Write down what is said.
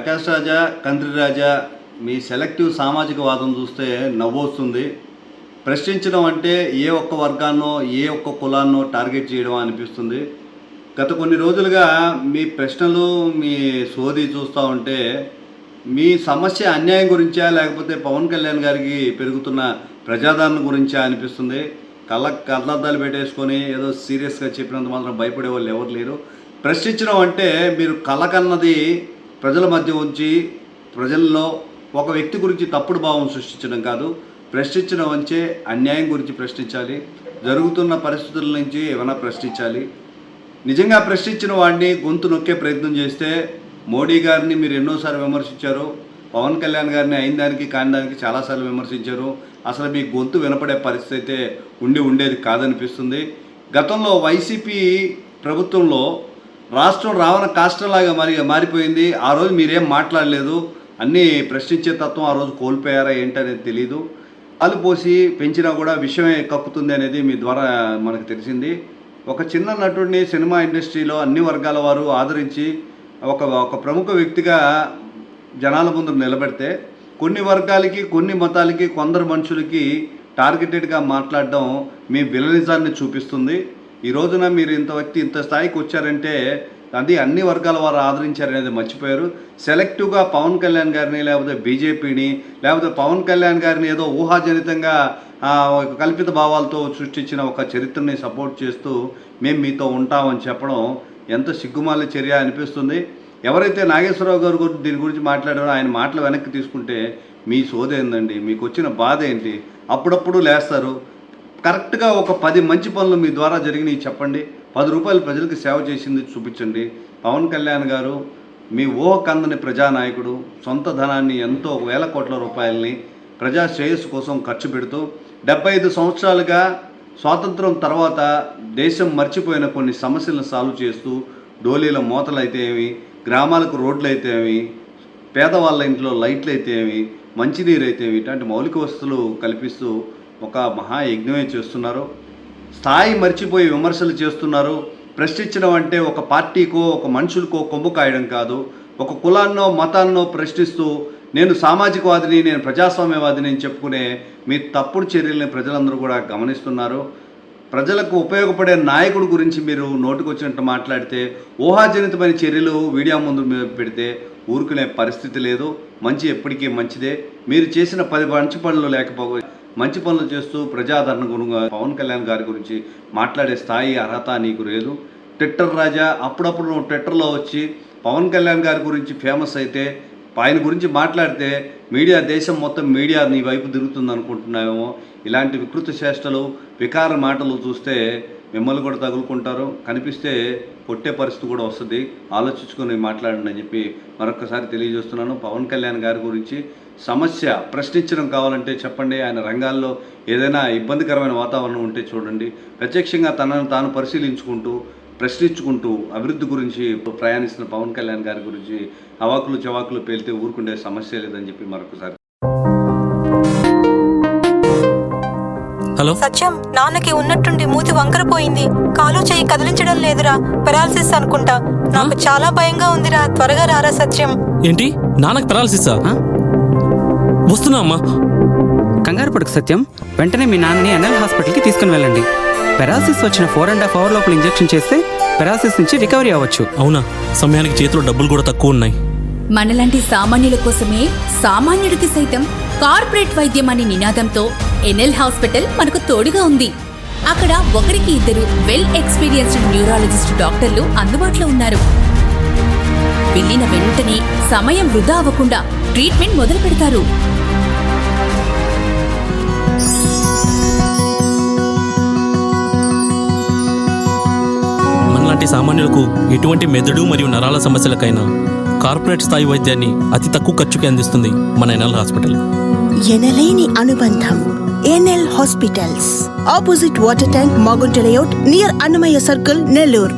ప్రకాష్ రాజా, కంత్రి రాజా మీ selective సామాజిక వాదం చూస్తే నవ్వొస్తుంది. ప్రశ్నించడం అంటే ఏ ఒక్క వర్గాన్నో ఏ ఒక్క కులాన్నో టార్గెట్ చేయడం అనిపిస్తుంది. గత కొన్ని రోజులుగా మీ ప్రశ్నలు మీ సోది చూస్తూ ఉంటే మీ సమస్య అన్యాయం గురించా లేకపోతే పవన్ కళ్యాణ్ గారికి పెరుగుతున్న ప్రజాదరణ గురించా అనిపిస్తుంది. కళ్ళద్దాలు పెట్టేసుకొని ఏదో సీరియస్గా చెప్పినంత మాత్రం భయపడే వాళ్ళు ఎవరు లేరు. ప్రశ్నించడం అంటే మీరు కన్నది ప్రజల మధ్య ఉంచి ప్రజల్లో ఒక వ్యక్తి గురించి తప్పుడు భావం సృష్టించడం కాదు. ప్రశ్నించడం అంటే అన్యాయం గురించి ప్రశ్నించాలి, జరుగుతున్న పరిస్థితుల నుంచి ఏమైనా ప్రశ్నించాలి. నిజంగా ప్రశ్నించిన వాడిని గొంతు నొక్కే ప్రయత్నం చేస్తే మోడీ గారిని మీరు ఎన్నోసార్లు విమర్శించారు, పవన్ కళ్యాణ్ గారిని అయిన దానికి కాని దానికి చాలాసార్లు విమర్శించారు. అసలు మీ గొంతు వినపడే పరిస్థితి అయితే ఉండేది కాదనిపిస్తుంది. గతంలో వైసీపీ ప్రభుత్వంలో రాష్ట్రం రావణ కాష్టంలాగా మారిపోయింది. ఆ రోజు మీరేం మాట్లాడలేదు, అన్నీ ప్రశ్నించే తత్వం ఆ రోజు కోల్పోయారా ఏంటనేది తెలీదు. పాలు పోసి పెంచినా కూడా విషయమే కక్కుతుంది అనేది మీ ద్వారా మనకు తెలిసింది. ఒక చిన్న నటుడిని సినిమా ఇండస్ట్రీలో అన్ని వర్గాల వారు ఆదరించి ఒక ప్రముఖ వ్యక్తిగా జనాల ముందు నిలబెడితే కొన్ని వర్గాలకి కొన్ని మతాలకి కొందరు మనుషులకి టార్గెటెడ్గా మాట్లాడడం మీ విలనిజాన్ని చూపిస్తుంది. ఈ రోజున మీరు ఇంత స్థాయికి వచ్చారంటే అది అన్ని వర్గాల వారు ఆదరించారనేది మర్చిపోయారు. సెలెక్టివ్గా పవన్ కళ్యాణ్ గారిని లేకపోతే బీజేపీని లేకపోతే పవన్ కళ్యాణ్ గారిని ఏదో ఊహాజనితంగా కల్పిత భావాలతో సృష్టించిన ఒక చరిత్రని సపోర్ట్ చేస్తూ మేము మీతో ఉంటామని చెప్పడం ఎంత సిగ్గుమాల చర్య అనిపిస్తుంది. ఎవరైతే నాగేశ్వరరావు గారు దీని గురించి మాట్లాడారో ఆయన మాటలు వెనక్కి తీసుకుంటే మీ సోదేందండి, మీకు వచ్చిన బాధ ఏంటి? అప్పుడప్పుడు లేస్తారు. కరెక్ట్గా ఒక 10 మంచి పనులు మీ ద్వారా జరిగినాయి చెప్పండి. 10 రూపాయలు ప్రజలకు సేవ చేసింది చూపించండి. పవన్ కళ్యాణ్ గారు మీ కందని ప్రజానాయకుడు, సొంత ధనాన్ని ఎంతో వేల కోట్ల రూపాయలని ప్రజా శ్రేయస్సు కోసం ఖర్చు పెడుతూ 75 సంవత్సరాలుగా స్వాతంత్రం తర్వాత దేశం మర్చిపోయిన కొన్ని సమస్యలను సాల్వ్ చేస్తూ డోలీల మూతలు అయితే ఏమి, గ్రామాలకు రోడ్లు అయితే ఏమి, పేదవాళ్ళ ఇంట్లో లైట్లు అయితే ఏమి, మంచినీరు అయితే ఏమి, ఇట్లాంటి మౌలిక వసతులు కల్పిస్తూ ఒక మహాయజ్ఞమే చేస్తున్నారు. స్థాయి మర్చిపోయి విమర్శలు చేస్తున్నారు. ప్రశ్నించడం అంటే ఒక పార్టీకో ఒక మనుషులకో కొమ్ము కాయడం కాదు. ఒక కులాన్నో మతాన్నో ప్రశ్నిస్తూ నేను సామాజికవాదిని, నేను ప్రజాస్వామ్యవాదిని అని చెప్పుకునే మీ తప్పుడు చర్యల్ని ప్రజలందరూ కూడా గమనిస్తున్నారు. ప్రజలకు ఉపయోగపడే నాయకుడి గురించి మీరు నోటికొచ్చినట్టు మాట్లాడితే ఊహాజనితమైన చర్యలు మీడియా ముందు పెడితే ఊరుకునే పరిస్థితి లేదు. మంచి ఎప్పటికీ మంచిదే. మీరు చేసిన 10 మంచి పనులు లేకపోతే మంచి పనులు చేస్తూ ప్రజాదరణ గుణంగా పవన్ కళ్యాణ్ గారి గురించి మాట్లాడే స్థాయి అర్హత నీకు లేదు. ట్విట్టర్ రాజా, అప్పుడప్పుడు నువ్వు ట్విట్టర్లో వచ్చి పవన్ కళ్యాణ్ గారి గురించి ఫేమస్ అయితే ఆయన గురించి మాట్లాడితే దేశం మొత్తం మీడియా నీ వైపు తిరుగుతుంది అనుకుంటున్నావేమో. ఇలాంటి వికృత చేష్టలు వికార మాటలు చూస్తే మిమ్మల్ని కూడా తగులుకుంటారు. కనిపిస్తే కొట్టే పరిస్థితి కూడా వస్తుంది. ఆలోచించుకొని మాట్లాడండి అని చెప్పి మరొకసారి తెలియజేస్తున్నాను. పవన్ కళ్యాణ్ గారి గురించి సమస్య ప్రశ్నించడం కావాలంటే చెప్పండి. ఆయన రంగాల్లో ఏదైనా ఇబ్బందికరమైన వాతావరణం ఉంటే చూడండి. ప్రత్యక్షంగా తనను తాను పరిశీలించుకుంటూ ప్రశ్నించుకుంటూ అభివృద్ధి గురించి ప్రయాణిస్తున్న పవన్ కళ్యాణ్ గారి గురించి అవాకులు చవాకులు పేలితే ఊరుకుండే సమస్య లేదని చెప్పి మరొకసారి. హలో సత్యం, నాన్నకి ఉన్నట్టుండి మూతి వంకరపోయింది, కాలు చేయి కదిలించడం లేదురా, పెరాలసిస్ అనుకుంటా. నాకు చాలా భయంగా ఉందిరా, త్వరగా రారా సత్యం. ఏంటి, నాన్నకి పెరాలసిసా? వస్తున్నా అమ్మా. కంగారు పడుకు సత్యం, వెంటనే మీ నాన్నని ఎన్ఎల్ హాస్పిటల్కి తీసుకుని వెళ్ళండి. పెరాలసిస్ వచ్చిన 4.5 hours లోపల ఇంజెక్షన్ చేస్తే పెరాలసిస్ నుంచి రికవరీ అవ్వచ్చు. అవునా? సమయానికి చేతిలో డబ్బులు కూడా తక్కువ ఉన్నాయి. మనలాంటి సామాన్యుల కోసమే సామాన్యుడికి సైతం కార్పొరేట్ వైద్యం అనే నినాదంతో ఎన్ఎల్ హాస్పిటల్ మనకు తోడుగా ఉంది. అక్కడ 1-2 వెల్ ఎక్స్పీరియన్స్డ్ న్యూరాలజిస్ట్ డాక్టర్లు అందుబాటులో ఉన్నారు. వెళ్ళిన వెంటనే సమయం వృధా అవ్వకుండా ట్రీట్మెంట్ మొదలు పెడతారు. మనలాంటి సామాన్యులకు ఎటువంటి మెదడు మరియు నరాల సమస్యలకైనా కార్పొరేట్ స్థాయి వైద్యాన్ని అతి తక్కువ ఖర్చుకి అందిస్తుంది మన ఎన్ఎల్ హాస్పిటల్. ఎనలేని అనుబంధం. NL hospitals, opposite water tank, Magunta layout, near Annamayya circle, Nellore.